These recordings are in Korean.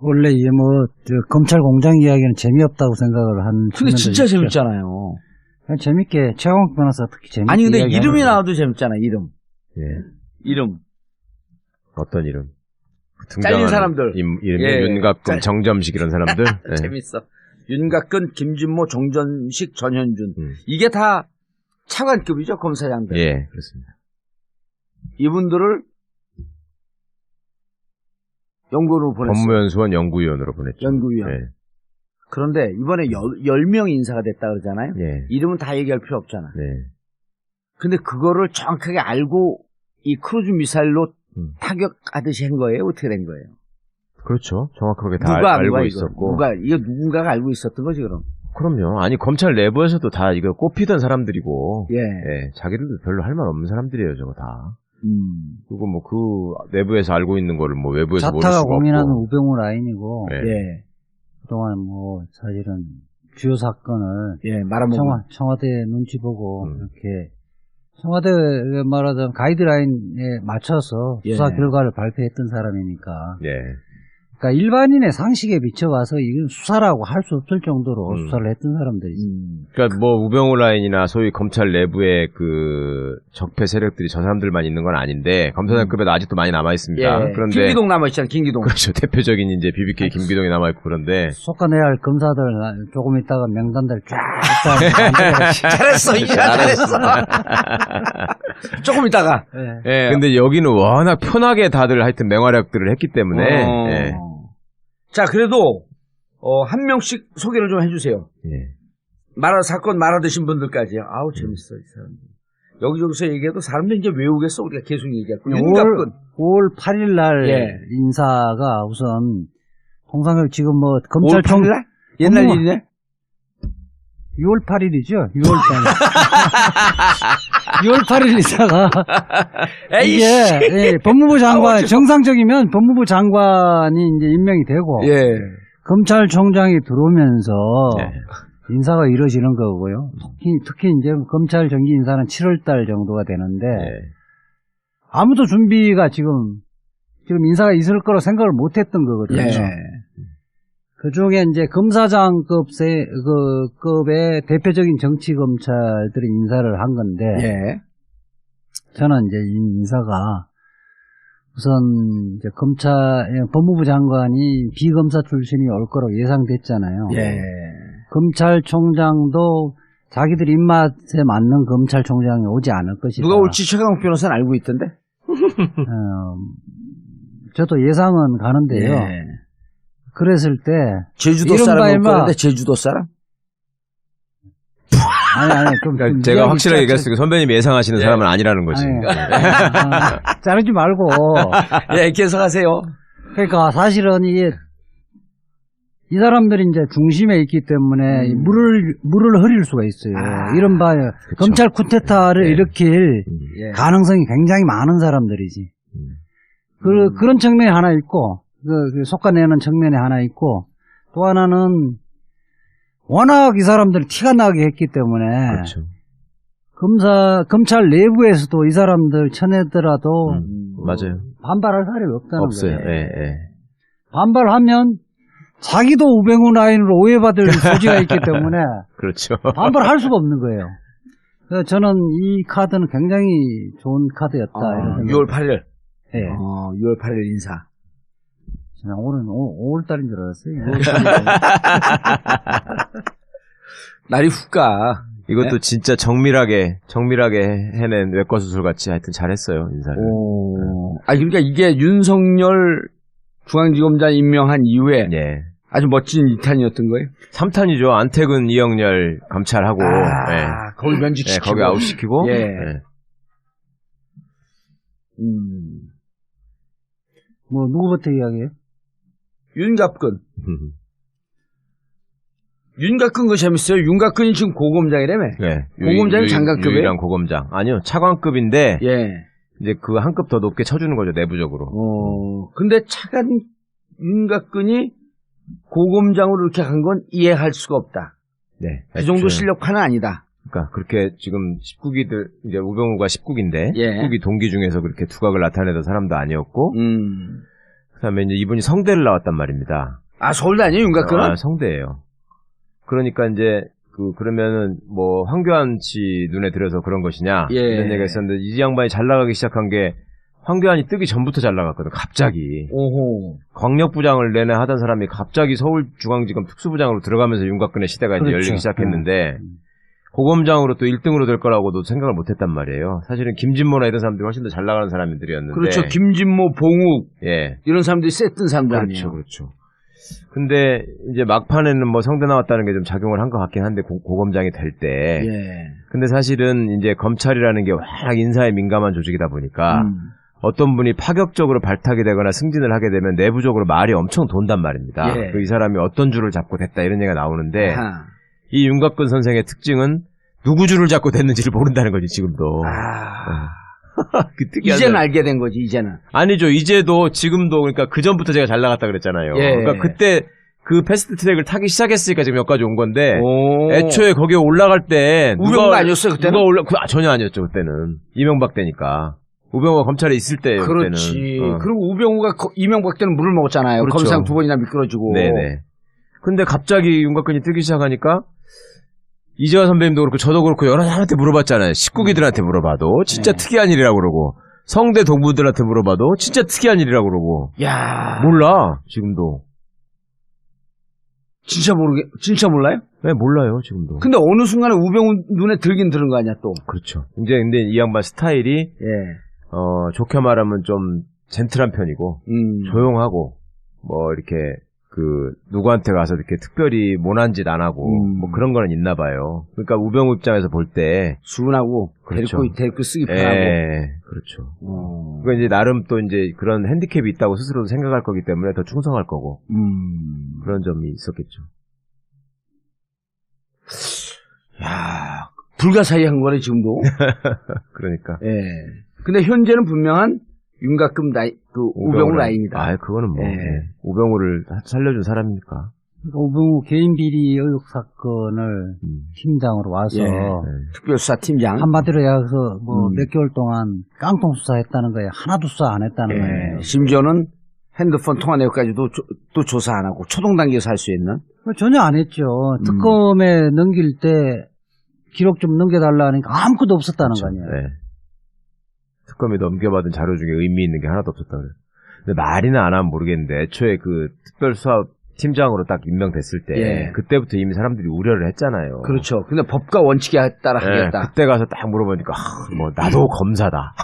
원래 이게 검찰 공장 이야기는 재미없다고 생각을 한. 근데 진짜 있죠. 재밌잖아요. 그냥 재밌게, 최강욱 변호사 특히 재밌게. 아니, 근데 이름이 나와도 재밌잖아, 이름. 예. 이름. 어떤 이름? 잘린 사람들. 이름이 윤갑근, 정점식 이런 사람들? 네. 재밌어. 윤갑근, 김진모, 정점식, 전현준. 이게 다 차관급이죠, 검사장들. 예, 그렇습니다. 이분들을 연구로 보냈어요. 법무연수원 연구위원으로 보냈죠. 연구위원. 예. 그런데 이번에 10명 인사가 됐다 그러잖아요. 예. 이름은 다 얘기할 필요 없잖아. 네. 근데 그거를 정확하게 알고 이 크루즈 미사일로 타격하듯이 한 거예요? 어떻게 된 거예요? 그렇죠. 정확하게 다 알고 있었고. 이거 누군가가 알고 있었던 거지, 그럼? 그럼요. 아니, 검찰 내부에서도 다 이거 꼽히던 사람들이고. 예. 예. 자기들도 별로 할 말 없는 사람들이에요, 저거 다. 그리고 뭐 그 내부에서 알고 있는 거를 뭐 외부에서 모를 수가 자타가 없고. 고민하는 우병우 라인이고. 예. 예. 그동안 사실은 주요 사건을. 예, 말아먹은. 청와대 눈치 보고, 이렇게. 청와대 말하자면 가이드라인에 맞춰서 예. 수사 결과를 발표했던 사람이니까. 예. 그러니까 일반인의 상식에 비춰봐서 이건 수사라고 할 수 없을 정도로 수사를 했던 사람들이지. 그러니까 뭐 우병우 라인이나 소위 검찰 내부의 그 적폐 세력들이 저 사람들만 있는 건 아닌데 검사장급에도 아직도 많이 남아 있습니다. 예. 그런데 김기동 남아 있잖아요. 김기동. 그렇죠. 대표적인 이제 BBK 김기동이 남아 있고 그런데 속아내야 할 검사들 조금 있다가 명단들 쫙 잘했어. 잘했어. 조금 있다가. 예. 예. 근데 여기는 워낙 편하게 다들 하여튼 맹활약들을 했기 때문에 예. 자, 그래도 한 명씩 소개를 좀 해주세요. 예. 사건 말아드신 분들까지. 아우, 재밌어, 이 사람. 여기저기서 얘기해도 사람들 이제 외우겠어. 우리가 계속 얘기할 거야. 5월 8일 날 예. 인사가 우선 통상적으로 지금 검찰청 5월 8일 날? 옛날 일이네? 6월 8일이죠. 6월 8일. 6월 8일 인사가 이게 법무부 장관 정상적이면 법무부 장관이 이제 임명이 되고 예. 검찰총장이 들어오면서 예. 인사가 이루어지는 거고요. 특히 이제 검찰 정기 인사는 7월 달 정도가 되는데 예. 아무도 준비가 지금 인사가 있을 거라고 생각을 못 했던 거거든요. 예. 그 중에 이제 검사장급의 대표적인 정치 검찰들이 인사를 한 건데, 예. 저는 이제 이 인사가 우선 이제 법무부 장관이 비검사 출신이 올 거라고 예상됐잖아요. 예. 검찰총장도 자기들 입맛에 맞는 검찰총장이 오지 않을 것이다. 누가 올지 최강욱 변호사는 알고 있던데? 저도 예상은 가는데요. 예. 그랬을 때 제주도 사람 올 거는데 제주도 사람? 아니 그러니까 제가 확실하게 얘기했으니까 선배님 예상하시는 사람은 아니라는 거지. 자르지 말고. 예, 계속하세요. 그러니까 사실은 이 사람들이 이제 중심에 있기 때문에 물을 흐릴 수가 있어요. 이른바 검찰 쿠데타를 일으킬 가능성이 굉장히 많은 사람들이지. 그런 측면이 하나 있고, 속아내는 측면이 하나 있고, 또 하나는 워낙 이 사람들이 티가 나게 했기 때문에 그렇죠. 검찰 내부에서도 이 사람들 쳐내더라도 맞아요. 반발할 사람이 없다는 없어요. 거예요. 예, 예. 반발하면 자기도 우병우 라인으로 오해받을 소지가 있기 때문에 그렇죠. 반발할 수가 없는 거예요. 그래서 저는 이 카드는 굉장히 좋은 카드였다. 이런 6월 8일. 예. 6월 8일 인사. 오늘은 5월달인 줄 알았어요. 날이 훅 가. 이것도 네? 진짜 정밀하게 해낸 외과 수술 같이 하여튼 잘했어요, 인사를. 그러니까 이게 윤석열 중앙지검장 임명한 이후에 예. 아주 멋진 2탄이었던 거예요? 3탄이죠. 안태근, 이영렬 감찰하고. 예. 거기 면직시키고. 거기 아웃시키고. 예. 예. 누구부터 이야기해요? 윤갑근. 윤갑근 거 재밌어요. 윤갑근이 지금 고검장이라며? 네. 고검장이 장관급이에요? 유일한 고검장. 아니요. 차관급인데. 예. 이제 그 한 급 더 높게 쳐주는 거죠, 내부적으로. 근데 윤갑근이 고검장으로 이렇게 간 건 이해할 수가 없다. 네. 그 정도 실력파는 아니다. 그러니까 그렇게 지금 19기들, 이제 우병우가 19기인데. 예. 19기 동기 중에서 그렇게 두각을 나타내던 사람도 아니었고. 그다음에 이제 이분이 성대를 나왔단 말입니다. 아, 서울대 아니에요, 윤곽근은? 아, 성대예요. 그러니까 이제 그러면은 뭐 황교안 씨 눈에 들어서 그런 것이냐 예. 이런 얘기가 있었는데 이 양반이 잘 나가기 시작한 게 황교안이 뜨기 전부터 잘 나갔거든. 갑자기. 오호. 광역부장을 내내 하던 사람이 갑자기 서울중앙지검 특수부장으로 들어가면서 윤곽근의 시대가 이제 그렇죠. 열리기 시작했는데 고검장으로 또 1등으로 될 거라고도 생각을 못했단 말이에요. 사실은 김진모나 이런 사람들이 훨씬 더 잘 나가는 사람들이었는데. 그렇죠. 김진모, 봉욱 예. 이런 사람들이 셌던 사람들 그렇죠, 아니에요. 그렇죠. 근데 이제 막판에는 뭐 성대 나왔다는 게 좀 작용을 한 것 같긴 한데 고검장이 될 때. 예. 근데 사실은 이제 검찰이라는 게 워낙 인사에 민감한 조직이다 보니까 어떤 분이 파격적으로 발탁이 되거나 승진을 하게 되면 내부적으로 말이 엄청 돈단 말입니다. 예. 이 사람이 어떤 줄을 잡고 됐다 이런 얘기가 나오는데 아하. 이 윤곽근 선생의 특징은 누구 줄을 잡고 됐는지를 모른다는 거지 지금도. 그 특이한 이제는 사람. 알게 된 거지, 이제는. 아니죠. 이제도 지금도 그러니까 그 전부터 제가 잘 나갔다 그랬잖아요. 예. 그러니까 그때 그 패스트 트랙을 타기 시작했으니까 지금 여기까지 온 건데 오. 애초에 거기에 올라갈 때 우병우가 아니었어요, 그때는? 전혀 아니었죠 그때는. 이명박 때니까. 우병우가 검찰에 있을 때예요. 그렇지. 그때는. 그리고 우병우가 이명박 때는 물을 먹었잖아요. 그렇죠. 검사장 2번이나 미끄러지고. 네네. 근데 갑자기 윤곽근이 뜨기 시작하니까 이재화 선배님도 그렇고 저도 그렇고 여러 사람한테 물어봤잖아요. 식구기들한테 물어봐도 진짜 특이한 일이라고 그러고 성대 동무들한테 물어봐도 진짜 특이한 일이라고 그러고 야, 몰라 지금도. 진짜 몰라요? 네, 몰라요 지금도. 근데 어느 순간에 우병우 눈에 들긴 들은 거 아니야, 또. 그렇죠. 이제 근데 이 양반 스타일이 예. 좋게 말하면 좀 젠틀한 편이고 조용하고 뭐 이렇게 누구한테 가서 이렇게 특별히 모난 짓 안 하고 뭐 그런 거는 있나 봐요. 그러니까 우병우 입장에서 볼 때 순하고 그렇죠. 데리고 쓰기 편하고. 예, 그렇죠. 그러니까 이제 나름 또 이제 그런 핸디캡이 있다고 스스로도 생각할 거기 때문에 더 충성할 거고 그런 점이 있었겠죠. 야, 불가사의한 거네 지금도. 그러니까. 예. 근데 현재는 분명한 윤곽근 우병우 라인이다. 아, 그거는 뭐 예. 우병우를 살려준 사람이니까. 그러니까 우병우 개인 비리 의혹 사건을 팀장으로 와서 예. 특별수사팀장. 한마디로 해서 뭐 몇 개월 동안 깡통 수사했다는 거예요. 하나도 수사 안 했다는 예. 거예요. 심지어는 핸드폰 통화 내역까지도 또 조사 안 하고 초동 단계에서 할 수 있는. 전혀 안 했죠. 특검에 넘길 때 기록 좀 넘겨달라니까 아무것도 없었다는 그렇죠. 거 아니에요. 네. 특검이 넘겨받은 자료 중에 의미 있는 게 하나도 없었다 그래요. 근데 말이나 안 하면 모르겠는데 애초에 그 특별수사 팀장으로 딱 임명됐을 때 예. 그때부터 이미 사람들이 우려를 했잖아요. 그렇죠. 근데 법과 원칙에 따라 하겠다. 그때 가서 딱 물어보니까 뭐 나도 검사다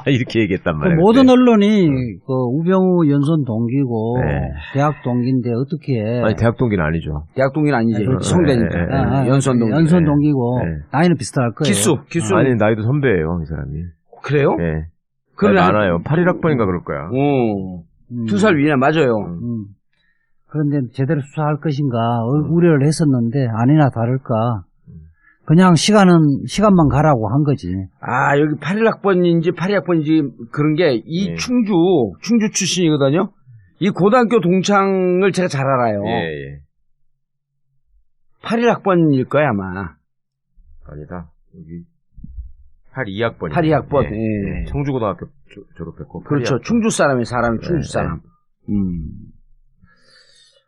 이렇게 얘기했단 말이에요. 모든 언론이 그 우병우 연선 동기고 네. 대학 동기인데 어떻게 해? 아니 대학 동기는 아니죠. 대학 동기는 아니지. 그렇죠. 성대니까. 연선 동기. 연선 동기고 네. 나이는 비슷할 거예요. 기수. 아니 나이도 선배예요 이 사람이. 그래요? 네. 그래 많아요. 81학번인가 그럴 거야. 오. 2살 위나 맞아요. 그런데 제대로 수사할 것인가 우려를 했었는데 아니나 다를까 그냥 시간만 가라고 한 거지. 아, 여기 81학번인지 82학번인지 그런 게 이 예. 충주 출신이거든요. 이 고등학교 동창을 제가 잘 알아요. 예. 81학번일 거야 아마. 아니다. 여기 82학번이요. 82학번. 예. 예. 청주고등학교 졸업했고. 그렇죠. 82학번. 충주 사람이 충주 네, 사람.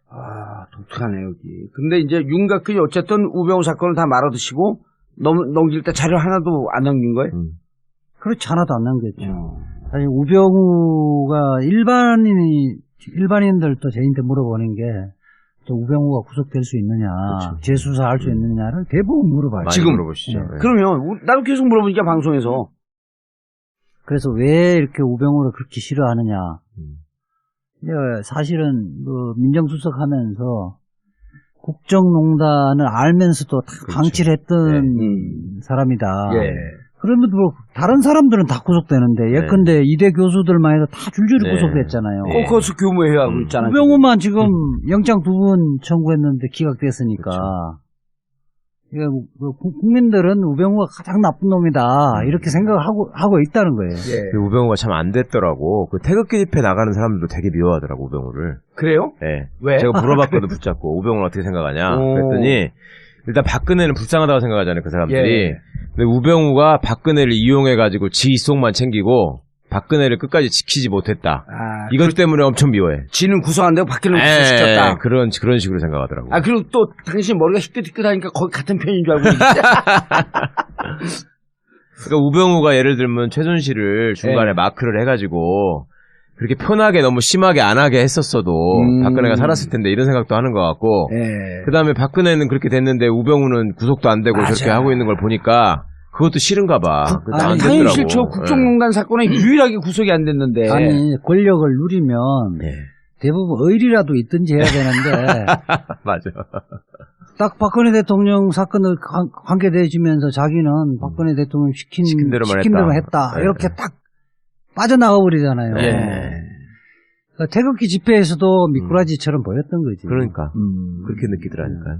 아, 독특하네 여기. 근데 이제 윤곽근이 어쨌든 우병우 사건을 다 말아드시고 넘길 때 자료 하나도 안 넘긴 거예요? 그렇지 하나도 안 남겼죠. 사실 우병우가 일반인들도 저희한테 물어보는 게 또 우병우가 구속될 수 있느냐, 그렇죠. 재수사할 수 있느냐를 대부분 물어봐요. 많이 지금 물어보시죠. 네. 그러면 나도 계속 물어보니까 방송에서 그래서 왜 이렇게 우병우를 그렇게 싫어하느냐. 사실은 민정수석 하면서 국정농단을 알면서도 다 그렇죠. 방치를 했던 사람이다. 예. 그러면 뭐 다른 사람들은 다 구속되는데 예컨대 이대 교수들만 해도 다 줄줄이 네. 구속됐잖아요. 네. 코커스 교무회하고 있잖아요. 우병우만 지금 영장 2번 청구했는데 기각됐으니까. 그렇죠. 국민들은 우병우가 가장 나쁜 놈이다 이렇게 생각하고 있다는 거예요. 예. 근데 우병우가 참 안 됐더라고. 그 태극기 집회 나가는 사람들도 되게 미워하더라고 우병우를. 그래요? 예. 왜? 제가 물어봤거든 붙잡고 우병우는 어떻게 생각하냐. 오. 그랬더니 일단 박근혜는 불쌍하다고 생각하잖아요 그 사람들이. 예. 근데 우병우가 박근혜를 이용해가지고 지 이속만 챙기고 박근혜를 끝까지 지키지 못했다. 아, 이것 때문에 엄청 미워해. 지는 구성한다고 박근혜를 구속시켰다. 그런 식으로 생각하더라고. 아, 그리고 또 당신 머리가 희끗희끗하니까 거의 같은 편인 줄 알고 있지. 그러니까 우병우가 예를 들면 최순실을 중간에 마크를 해가지고 그렇게 편하게 너무 심하게 안 하게 했었어도 박근혜가 살았을 텐데 이런 생각도 하는 것 같고 그 다음에 박근혜는 그렇게 됐는데 우병우는 구속도 안 되고 저렇게 하고 있는 걸 보니까 그것도 싫은가 봐. 아니, 당연히 싫죠. 국정농단 사건에 유일하게 구속이 안 됐는데. 아니, 권력을 누리면 대부분 의리라도 있든지 해야 되는데 맞아. 딱 박근혜 대통령 사건을 관계돼주면서 자기는 박근혜 대통령 시킨 대로만 했다. 이렇게 딱 빠져나가 버리잖아요. 그러니까 태극기 집회에서도 미꾸라지처럼 보였던 거지. 그러니까 그렇게 느끼더라니까.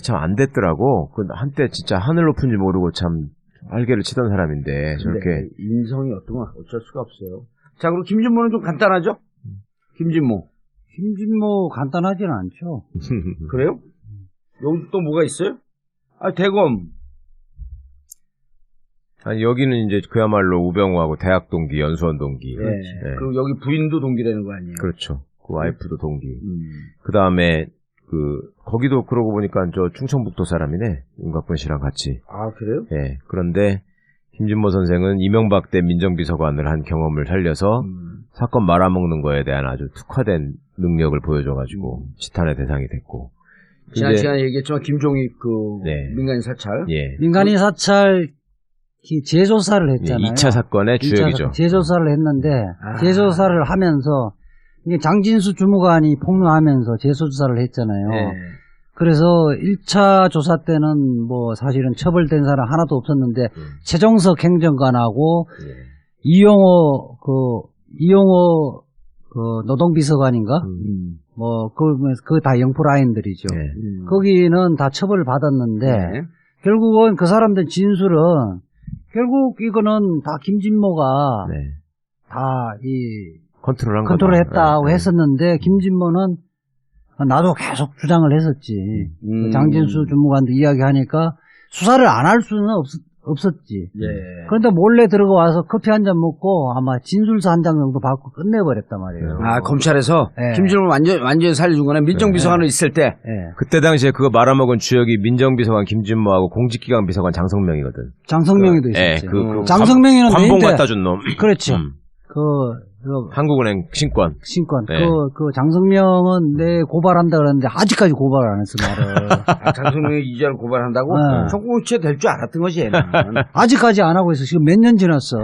참 안 됐더라고. 한때 진짜 하늘 높은지 모르고 참 알개를 치던 사람인데 저렇게 인성이 어쩔 수가 없어요. 자, 그리고 김진모는 좀 간단하죠? 김진모 간단하진 않죠. 그래요? 여기 또 뭐가 있어요? 아, 대검. 아니, 여기는 이제 그야말로 우병우하고 대학 동기, 연수원 동기. 네. 그리고 여기 부인도 동기라는 거 아니에요? 그렇죠. 그 와이프도 동기. 그 다음에 거기도 그러고 보니까 저 충청북도 사람이네. 윤곽근 씨랑 같이. 아, 그래요? 예. 그런데 김진모 선생은 이명박 때 민정비서관을 한 경험을 살려서 사건 말아먹는 거에 대한 아주 특화된 능력을 보여줘가지고 지탄의 대상이 됐고. 지난 시간에 얘기했지만 김종익 민간인 사찰. 예. 민간인 사찰 재조사를 했잖아요. 2차 사건의 주역이죠. 재조사를 했는데 재조사를 하면서 이게 장진수 주무관이 폭로하면서 재조사를 했잖아요. 그래서 1차 조사 때는 뭐 사실은 처벌된 사람 하나도 없었는데 최종석 행정관하고 이용호 노동비서관인가? 뭐 그 다 영포 라인들이죠. 거기는 다 처벌을 받았는데 결국은 그 사람들 진술은 결국 이거는 다 김진모가 다 컨트롤했다고 했었는데 김진모는 나도 계속 주장을 했었지. 장진수 주무관도 이야기하니까 수사를 안 할 수는 없었지. 그런데 몰래 들어가서 커피 한 잔 먹고 아마 진술서 한 장 정도 받고 끝내버렸단 말이에요. 아, 검찰에서 김진모를 완전히 살려준 거네. 민정비서관으로 있을 때. 그때 당시에 그거 말아먹은 주역이 민정비서관 김진모하고 공직기강 비서관 장성명이거든. 장성명이도 있었지. 장성명이는 관봉 갖다 준 놈. 그렇지. 한국은행 신권. 그 장성명은 내 고발한다 그랬는데 아직까지 고발을 안 했어, 말을. 장성명이 이자를 고발한다고? 정권유치가 될 줄 알았던 거지, 얘는. 아직까지 안 하고 있어. 지금 몇 년 지났어.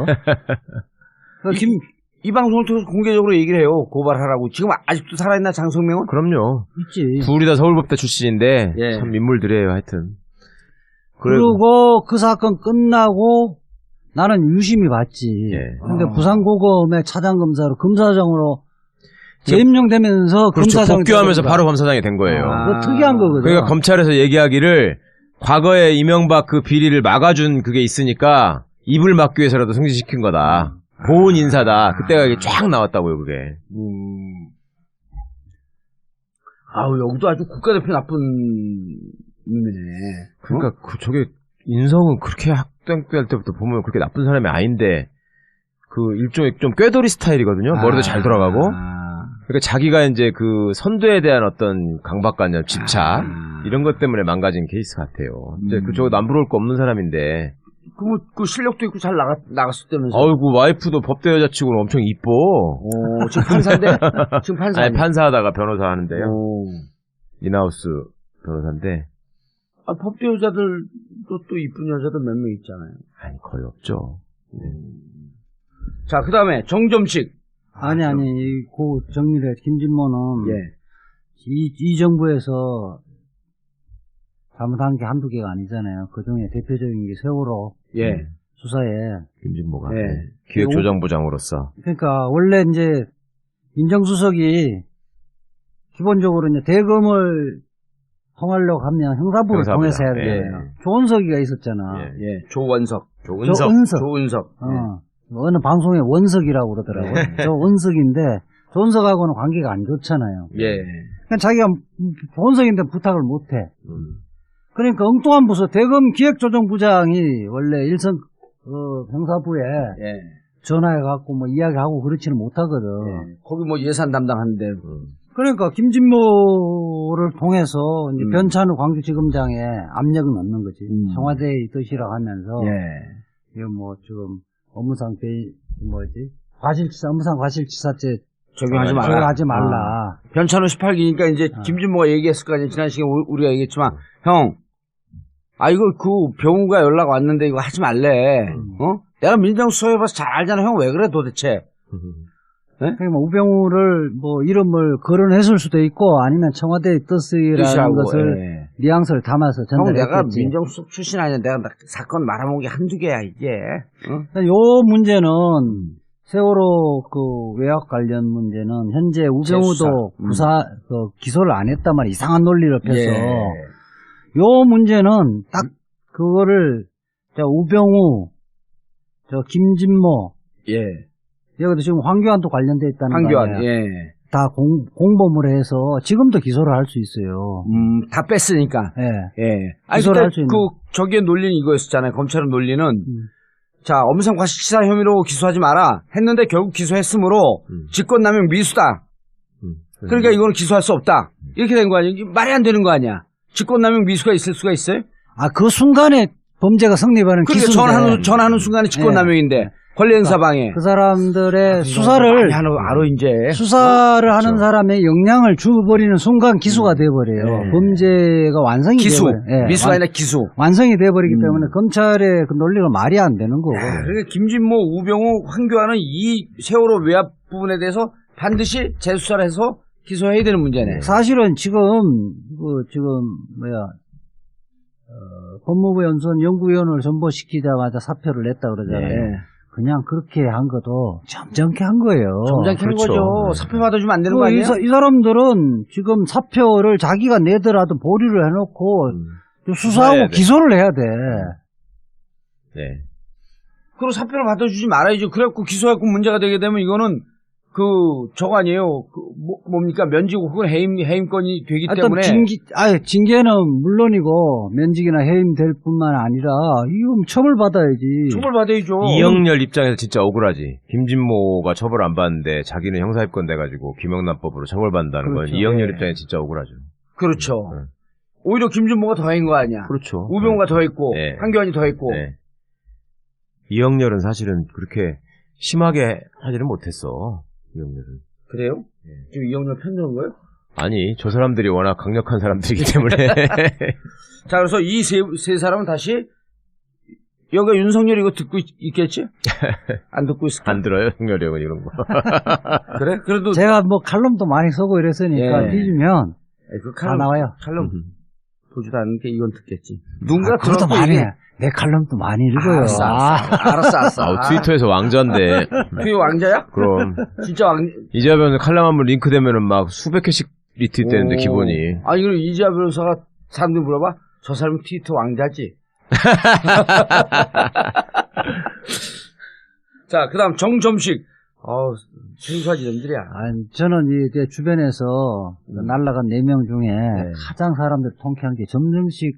이 방송을 통해서 공개적으로 얘기를 해요. 고발하라고. 지금 아직도 살아있나, 장성명은? 그럼요. 있지. 둘이 다 서울법대 출신인데, 참 인물들이에요, 하여튼. 그리고 그 사건 끝나고, 나는 유심히 봤지. 근데 부산고검의 차장검사로 검사장으로 재임용되면서 검사장 복귀하면서 바로 검사장이 된 거예요. 특이한 거거든. 그러니까 검찰에서 얘기하기를 과거에 이명박 그 비리를 막아준 그게 있으니까 입을 막기 위해서라도 승진시킨 거다. 보훈 인사다. 그때가 이게 쫙 나왔다고요, 그게. 아우, 여기도 아주 국가대표 나쁜 놈이네. 그러니까 저게 인성은 그렇게 학생때 때부터 보면 그렇게 나쁜 사람이 아닌데 그 일종의 좀 꾀돌이 스타일이거든요. 머리도 잘 돌아가고. 그러니까 자기가 이제 그 선두에 대한 어떤 강박관념, 집착 이런 것 때문에 망가진 케이스 같아요. 이제 저거 남부러울 거 없는 사람인데. 그 실력도 있고 잘 나갔을 때면서. 어이구, 와이프도 법대 여자치고는 엄청 이뻐. 지금 판사인데? 지금 판사. 아니, 판사하다가 변호사 하는데요. 인하우스 변호사인데. 아, 법대 여자들도 또 이쁜 여자들 몇 명 있잖아요. 아니, 거의 없죠. 자, 그 다음에 정점식. 아니, 그 정리를 김진모는 이 정부에서 잘못한 게 한두 개가 아니잖아요. 그 중에 대표적인 게 세월호 수사에 김진모가 기획조정부장으로서. 그러니까 원래 이제 민정수석이 기본적으로 이제 대검을 통하려고 하면 형사부를 통해서 해야 되잖아요. 조은석이가 있었잖아. 조은석. 어느 방송에 원석이라고 그러더라고요. 조은석인데 조은석하고는 관계가 안 좋잖아요. 그러니까 자기가 조은석인데 부탁을 못해. 그러니까 엉뚱한 부서 대검 기획조정부장이 원래 일선 형사부에 예. 전화해갖고 뭐 이야기하고 그렇지는 못하거든. 예. 거기 뭐 예산 담당하는데. 그러니까 김진모를 통해서 이제 음. 변찬우 광주지검장에 압력을 넣는 거지. 청와대의 뜻이라고 하면서 예. 이거 뭐 지금 업무상 뭐지? 업무상 과실치사죄 적용하지 마라. 적용하지 말라. 변찬호 18기니까 이제 김진모가 얘기했을 거 아니에요. 지난 시간에 우리가 얘기했지만, 형, 이거 병우가 연락 왔는데 이거 하지 말래. 내가 민정수석해봐서 잘 알잖아. 형 왜 그래 도대체? 그러니까 뭐 우병우를 뭐 이름을 거론했을 수도 있고 아니면 청와대의 뜻이라는 뜻이라고, 것을 예. 뉘앙스를 담아서 형 전달했겠지. 내가 민정수석 출신 아니야. 내가 사건 말아먹은 게 한두 개야 이게. 응? 요 문제는 세월호 그 외압 관련 문제는 현재 우병우도 기소를 안 했단 말이야. 이상한 논리를 펴서. 예. 요 문제는 딱 그거를 우병우, 김진모, 예. 여기도 지금 황교안도 관련돼 있다는 거 황교안, 아니야. 예. 다 공범을 해서 지금도 기소를 할 수 있어요. 다 뺐으니까. 예. 예. 아니, 기소를 근데 할수 있는. 저기에 논리는 이거였었잖아요. 검찰의 논리는. 자, 업무상 과실치사 혐의로 기소하지 마라. 했는데 결국 기소했으므로 직권남용 미수다. 그러니까 이거는 기소할 수 없다. 이렇게 된 거 아니야? 이게 말이 안 되는 거 아니야? 직권남용 미수가 있을 수가 있어요? 그 순간에 범죄가 성립하는 그러니까 기수인데. 전하는 순간에 직권남용인데. 권리행사 방해. 그 사람들의 수사를 알아 이제 수사를 하는 사람의 역량을 주어버리는 순간 기수가 돼버려요. 범죄가 완성이 기수 돼버려요. 미수가 아니라 기수 완성이 돼버리기 때문에 검찰의 그 논리가 말이 안 되는 거고. 그러니까 김진모, 우병우, 황교안은 이 세월호 외압 부분에 대해서 반드시 재수사를 해서 기소해야 되는 문제네. 사실은 지금 법무부 연수원 연구위원을 전보시키자마자 사표를 냈다 그러잖아요. 네. 그냥 그렇게 한 것도 점잖게 한 거예요. 점잖게 한 거죠. 사표 받아주면 안 되는 거 아니에요? 이 사람들은 지금 사표를 자기가 내더라도 보류를 해놓고 수사하고 기소를 해야 돼. 네. 그리고 사표를 받아주지 말아야죠. 그래갖고 기소해갖고 문제가 되게 되면 이거는 저거 아니에요. 뭡니까? 면직 혹은 해임권이 되기 때문에. 징계는 물론이고, 면직이나 해임 될 뿐만 아니라, 이거 처벌받아야지. 처벌받아야죠. 이영렬 입장에서 진짜 억울하지. 김진모가 처벌 안 받는데 자기는 형사입건 돼가지고 김영란법으로 처벌받는다는 그렇죠. 건 이영렬 입장에 진짜 억울하죠. 그렇죠. 오히려 김진모가 더한 거 아니야. 그렇죠. 우병우가 더했고, 네. 황교안이 더했고. 네. 이영렬은 사실은 그렇게 심하게 하지는 못했어. 이영렬은. 그래요? 지금 이영렬 편드는 거예요? 아니, 저 사람들이 워낙 강력한 사람들이기 때문에. 자, 그래서 이 세 사람은 다시, 여기가 윤석열이 이거 듣고 있겠지? 안 듣고 있을까? 안 들어요, 형렬이 형은 이런 거. 그래? 그래도. 제가 뭐 칼럼도 많이 쓰고 이랬으니까, 뒤지면, 다 나와요. 칼럼 보지도 않는데 이건 듣겠지. 누군가 그것도 많이 해. 내 칼럼도 많이 읽어요. 알았어. 트위터에서 왕자인데. 그게 왕자야? 그럼. 진짜 이재하 변호사 칼럼 한번 링크되면은 막 수백 개씩 리트되는데 기본이. 아니, 그럼 이재하 변호사가 사람들이 물어봐? 저 사람은 트위터 왕자지? 자, 그 다음 정점식. 생소한 이름들이야. 저는 이제 주변에서 날라간 4명 중에 가장 사람들 통쾌한 게 정점식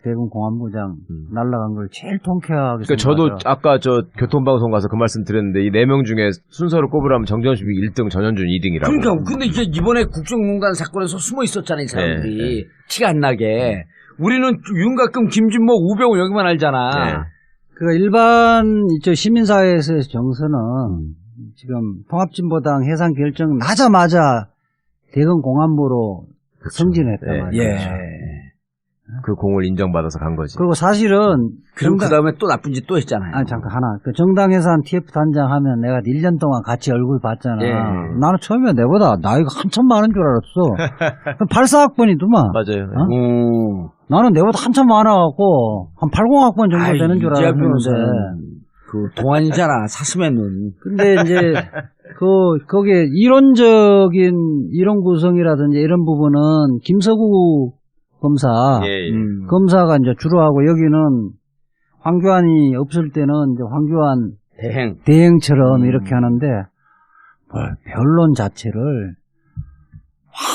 대검 공안부장 날라간 걸 제일 통쾌하게. 그러니까 저도 아까 교통방송 가서 그 말씀 드렸는데 이 4명 중에 순서를 꼽으라면 정점식이 1등, 전현준 2등이라고. 그러니까 근데 이제 이번에 국정농단 사건에서 숨어 있었잖아요, 이 사람들이. 티가 안 나게. 우리는 윤곽금, 김진모, 우병우 여기만 알잖아. 일반 시민사회에서의 정서는 지금 통합진보당 해산 결정 나자마자 대검 공안부로 승진했단 말이에요. 그 공을 인정받아서 간 거지. 그리고 사실은 그리고 그 다음에 또 나쁜 짓 또 했잖아요. 잠깐 하나. 정당 해산 TF 단장 하면 내가 1년 동안 같이 얼굴 봤잖아. 나는 처음에 내보다 나이가 한참 많은 줄 알았어. 84학번이더만. 맞아요. 나는 내보다 한참 많아갖고 한 80학번 정도 되는 줄 알았는데. 동안이잖아. 사슴의 눈. 근데 이제 거기에 이론적인 이론 구성이라든지 이런 부분은 김서구 검사, 검사가 이제 주로 하고 여기는 황교안이 없을 때는 이제 황교안 대행처럼 이렇게 하는데 변론 자체를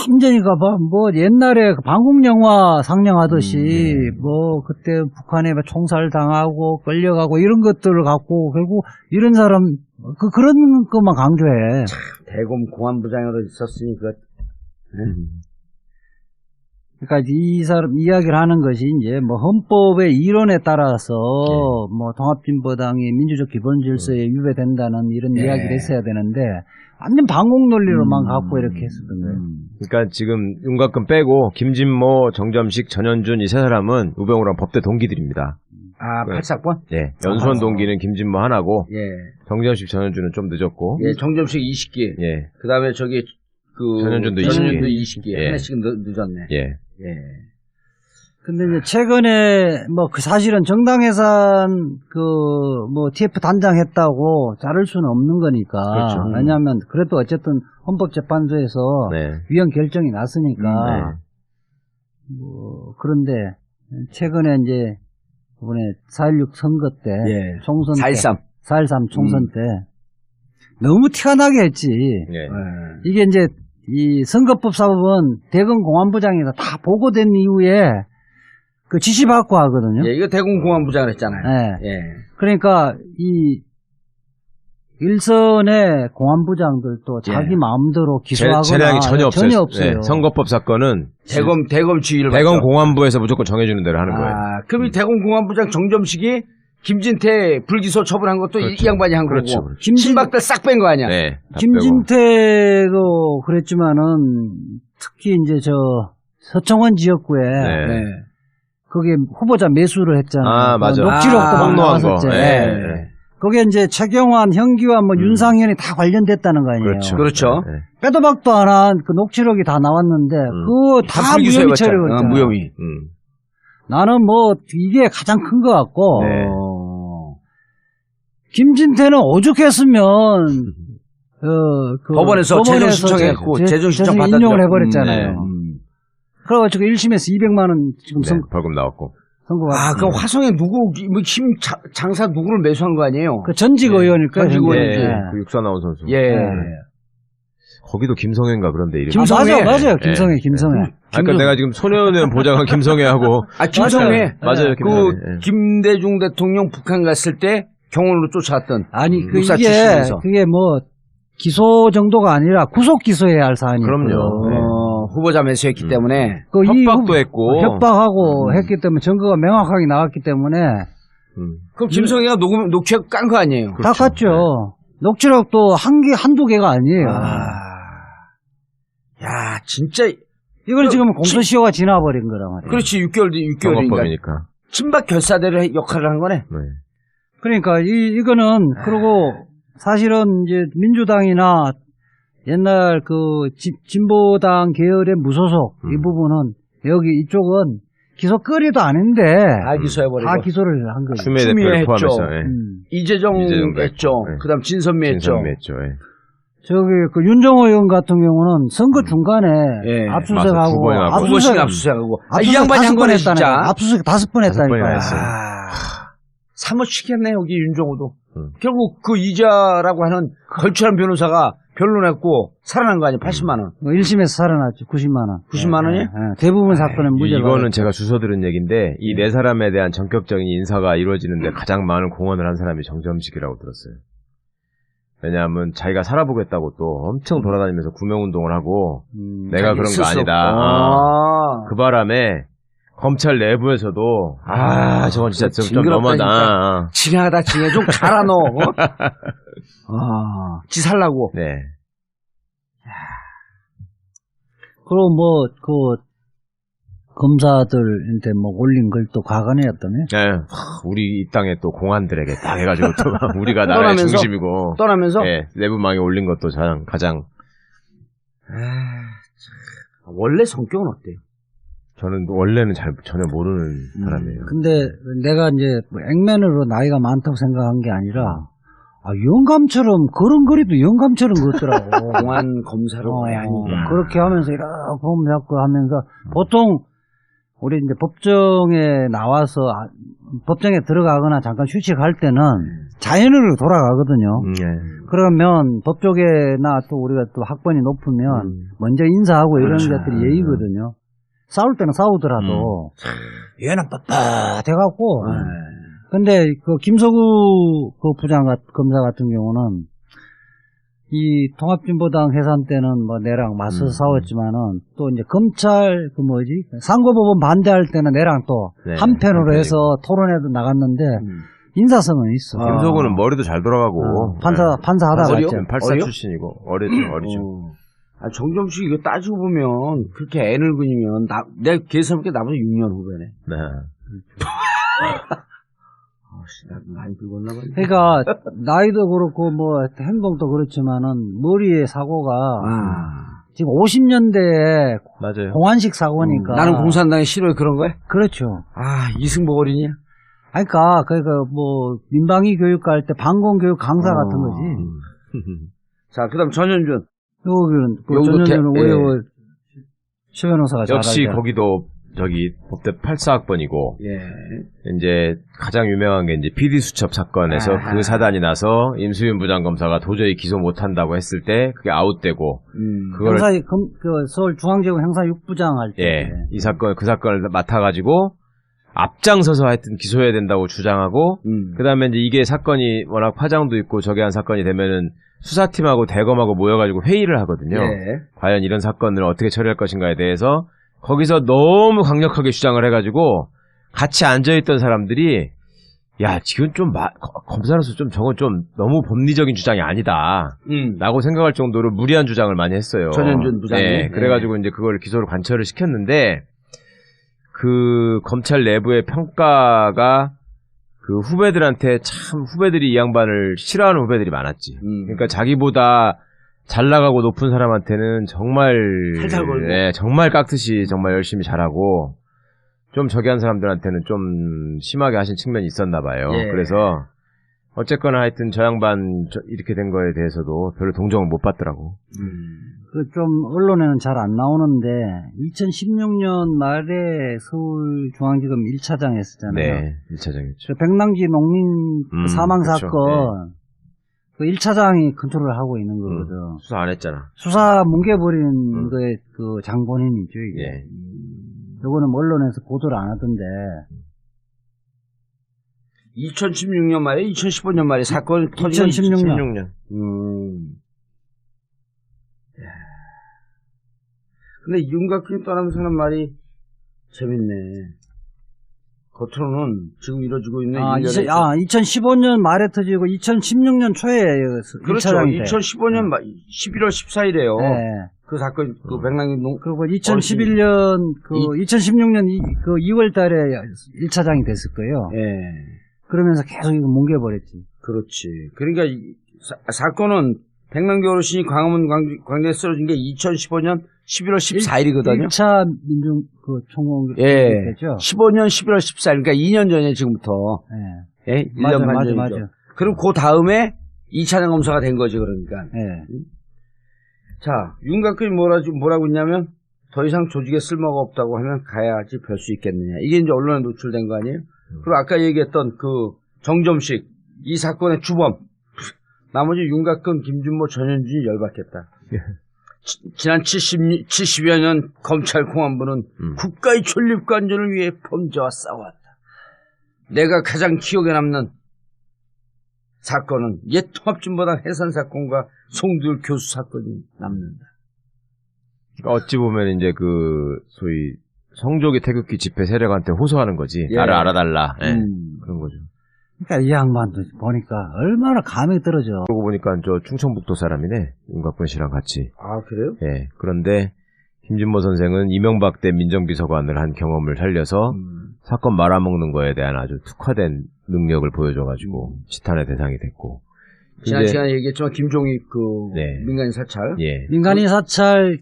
완전히 가봐. 뭐 옛날에 방공 영화 상영하듯이 뭐 그때 북한에 총살 당하고 끌려가고 이런 것들을 갖고 결국 이런 사람 그런 것만 강조해. 대검 공안부장으로 있었으니 그러니까 이 사람 이야기를 하는 것이 이제 뭐 헌법의 이론에 따라서 뭐 통합진보당이 민주적 기본 질서에 위배된다는 이런 이야기를 했어야 되는데 완전 방공 논리로만 갖고 이렇게 했었던 거예요. 그러니까 지금 윤곽근 빼고 김진모, 정점식, 전현준 이 세 사람은 우병우랑 법대 동기들입니다. 아, 84번? 예. 연수원 동기는 김진모 하나고 예. 정점식, 전현준은 좀 늦었고. 예, 정점식 20기. 예. 그다음에 저기 전현준도 20기. 예. 하나씩 늦었네. 예. 예. 근데 이제 최근에 뭐 그 사실은 정당 해산 뭐 TF 단장 했다고 자를 수는 없는 거니까. 그렇죠. 왜냐하면 그래도 어쨌든 헌법재판소에서 네. 위헌 결정이 났으니까. 뭐 그런데 최근에 이제 이번에 4.16 선거 때 예. 총선 4.13. 때 4.13 총선 때 너무 티가 나게 했지. 예. 이게 이제 이 선거법 사법은 대검 공안부장이 다 보고된 이후에 그 지시받고 하거든요. 예, 이거 대검 공안부장을 했잖아요. 네. 예. 그러니까 이 일선의 공안부장들도 자기 마음대로 기소하거나 재량이 전혀 없어요. 없어요. 네. 선거법 사건은 대검 지휘를 대검 받죠. 공안부에서 무조건 정해주는 대로 하는 거예요. 아, 그럼 이 대검 공안부장 정점식이 김진태 불기소 처분한 것도 그렇죠. 이 양반이 한 그렇죠. 거고 신박들 싹 뺀 거 아니야? 네. 다 빼고. 김진태도 그랬지만은 특히 이제 저 서청원 지역구에 네. 거기에 후보자 매수를 했잖아요. 아, 맞아. 녹취록도 막 폭로한 거. 나왔었지. 네. 거기에 이제 최경환, 현기환, 뭐 윤상현이 다 관련됐다는 거 아니에요. 그렇죠. 그렇죠. 네. 빼도 박도 안 한 그 녹취록이 다 나왔는데 그거 다 불기소해 무혐의 봤잖아. 처리했잖아. 무혐의. 나는 뭐 이게 가장 큰 것 같고 네. 김진태는 오죽했으면 법원에서 재정 신청했고 재정 신청 받았죠. 인용을 해버렸잖아요. 네. 그래가지고 1심에서 200만 원 지금 네. 벌금 나왔고. 선고가. 아, 그 화성에 누구 힘 장사 누구를 매수한 거 아니에요? 그 전직 의원일 거예요. 전직 의원이지. 네. 그 육사 나온 선수. 예. 거기도 김성애인가 그런데 이름이. 김성애. 맞아요. 네. 김성애. 아까 내가 지금 소년의원 보좌관 김성애하고. 아, 김성애. 맞아요. 김성애. 예. 김대중 대통령 북한 갔을 때 경호로 쫓아왔던. 아니, 육사 이게, 출신에서. 그게 뭐, 기소 정도가 아니라 구속 기소해야 할 사안이에요. 그럼요. 네. 후보자 매수했기 때문에. 그 협박도 했고. 협박하고 했기 때문에 증거가 명확하게 나왔기 때문에. 그럼 김성애가 녹취록 깐 거 아니에요? 다 깠죠. 녹취록도 한두 개가 아니에요. 야, 진짜. 이걸 지금 공소시효가 지나버린 거란 말이에요. 그렇지, 6개월이니까. 선거법이니까. 친박 결사대로 역할을 한 거네. 네. 그러니까 이거는 그리고 사실은 이제 민주당이나 옛날 그 진보당 계열의 무소속 이 부분은 여기 이쪽은 기소거리도 아닌데 다 기소해버리고. 다 기소를 한 거죠. 추미애 추미애 대표를 했죠. 포함해서. 예. 이재정 했죠. 네. 그 다음 진선미 했죠. 진선미 했죠. 예. 저기 그 윤정호 의원 같은 경우는 선거 중간에 예, 맞아. 두 압수수색하고 번이나 하고. 두 번씩 압수수색하고. 이 양반이 한 거네, 진짜. 압수수색 5번 번이나 했다니까. 했어요. 사무치겠네, 여기 윤정호도. 결국 그 이자라고 하는 걸출한 변호사가 변론했고 살아난 거 아니야, 80만원. 1심에서 살아났죠. 90만 원. 90만 원이? 대부분 사건은 무죄가. 이거는 제가 주워 들은 얘기인데 이 네 사람에 대한 전격적인 인사가 이루어지는데 가장 많은 공헌을 한 사람이 정점식이라고 들었어요. 왜냐하면 자기가 살아보겠다고 또 엄청 돌아다니면서 구명운동을 하고 내가 그런 거 아니다. 그 바람에 검찰 내부에서도 저건 진짜 좀 너무하다. 징하다 징해 좀 갈아 넣어. 지 살라고. 네. 그리고 뭐 그 검사들한테 뭐 올린 걸 또 가관이었다며? 네. 우리 이 땅에 또 공안들에게 딱 해가지고 또 우리가 나라의 떠나면서? 중심이고 떠나면서 네, 내부망에 올린 것도 가장 원래 성격은 어때요? 저는 원래는 전혀 모르는 사람이에요. 근데 내가 이제 뭐 액면으로 나이가 많다고 생각한 게 아니라 영감처럼 걸음걸이도 영감처럼 걷더라고. 공안 검사로 가야 하니까. 그렇게 하면서 이렇게 보면 자꾸 하면서 보통 우리 이제 법정에 나와서 법정에 들어가거나 잠깐 휴식할 때는 자연으로 돌아가거든요. 그러면 법조계나 또 우리가 또 학번이 높으면 먼저 인사하고 이런 것들이 예의거든요. 싸울 때는 싸우더라도 얘는 빳빳해갖고. 근데 그 김서구 그 검사 같은 경우는 이 통합진보당 해산 때는 뭐 내랑 맞서서 싸웠지만은 또 이제 검찰 그 뭐지 상고법원 반대할 때는 내랑 또 한편으로 해서 토론회도 나갔는데 인사성은 있어. 김석우는 머리도 잘 돌아가고 판사 하다가 어려? 팔사 어려? 출신이고 어리죠. 아, 정점식 이거 따지고 보면 그렇게 애를 그니면 내가 계산해볼게 나보다 6년 후배네. 네. 나 많이 늙었나 봐요. 그러니까 나이도 그렇고 뭐 행동도 그렇지만은 머리의 사고가 지금 50년대에 맞아요. 공안식 사고니까. 나는 공산당에 싫어요 그런 거야? 그렇죠. 아 이승복 어린이야? 아니, 그러니까 뭐 민방위 교육할 때 방공 교육 강사 같은 거지. 자 그다음 전현준. 여기는 전현준은 우리 최 변호사가 잘 역시 알죠. 거기도 저기 법대 84학번이고 예. 이제 가장 유명한 게 이제 비리 수첩 사건에서 그 사단이 나서 임수윤 부장검사가 도저히 기소 못한다고 했을 때 그게 아웃되고 그걸 서울중앙지검 형사 6부장 할 때. 이 사건 그 사건을 맡아가지고 앞장서서 하여튼 기소해야 된다고 주장하고 그다음에 이제 이게 사건이 워낙 파장도 있고 저게 한 사건이 되면은 수사팀하고 대검하고 모여가지고 회의를 하거든요. 예. 과연 이런 사건을 어떻게 처리할 것인가에 대해서 거기서 너무 강력하게 주장을 해가지고 같이 앉아있던 사람들이 야 지금 좀 검사로서 좀 저건 좀 너무 법리적인 주장이 아니다 라고 생각할 정도로 무리한 주장을 많이 했어요. 전현준 부장이. 네, 그래가지고 이제 그걸 기소로 관철을 시켰는데 그 검찰 내부의 평가가 그 후배들한테 참 후배들이 이 양반을 싫어하는 후배들이 많았지. 그러니까 자기보다 잘 나가고 높은 사람한테는 정말 살살 걸고. 네, 정말 깍듯이 정말 열심히 잘하고 좀 저기 한 사람들한테는 좀 심하게 하신 측면이 있었나 봐요. 예. 그래서 어쨌거나 하여튼 저 양반 이렇게 된 거에 대해서도 별로 동정을 못 받더라고. 좀 언론에는 잘 안 나오는데 2016년 말에 서울중앙지검 1차장 했었잖아요. 네, 1차장이었죠. 백남기 농민 사망 그렇죠. 사건 그 1차장이 컨트롤을 하고 있는 거거든. 수사 안 했잖아. 수사 뭉개버린 거에 그 장본인이죠, 이게. 예. 요거는 언론에서 보도를 안 하던데. 2016년 말에 2015년 말에 사건이 터진 2016년. 근데 윤곽근이 떠나면서 하는 말이 재밌네. 겉으로는 지금 이루어지고 있는 2015년 말에 터지고 2016년 초에 그렇죠. 1차장 때. 2015년 11월 14일에요. 네. 그 사건 그 백남기 그리고 2011년 2016년 2월 달에 1차장이 됐을 거예요. 예. 그러면서 계속 이거 뭉개버렸지. 그렇지. 그러니까 사건은 백남기 어르신이 광화문 광장에 쓰러진 게 2015년 11월 14일이거든요. 1차 민중 총공 예. 됐죠. 15년 11월 14일. 그러니까 2년 전에 지금부터. 예. 예? 1년 반 전이죠. 맞아. 그럼 그 다음에 2차장 검사가 된 거지 그러니까. 예. 자, 윤곽근이 뭐라고 했냐면 더 이상 조직에 쓸모가 없다고 하면 가야지 별 수 있겠느냐. 이게 이제 언론에 노출된 거 아니에요? 그리고 아까 얘기했던 그 정점식 이 사건의 주범 나머지 윤곽근, 김준모, 전현준이 열받겠다. 지난 70여 년 검찰 공안부는 국가의 존립관전을 위해 범죄와 싸워왔다. 내가 가장 기억에 남는 사건은 옛 통합진보당 해산 사건과 송두율 교수 사건이 남는다. 어찌 보면 이제 그 소위 성조기 태극기 집회 세력한테 호소하는 거지. 예. 나를 알아달라. 예. 그런 거죠. 그러니까 이 양반도 보니까 얼마나 감이 떨어져. 그러고 보니까 저 충청북도 사람이네. 윤곽근 씨랑 같이. 아, 그래요? 예. 그런데 김준모 선생은 이명박 때 민정비서관을 한 경험을 살려서 사건 말아먹는 거에 대한 아주 특화된 능력을 보여줘가지고 지탄의 대상이 됐고. 지난 시간에 얘기했지만 김종익 네. 민간인 사찰. 예. 민간인 사찰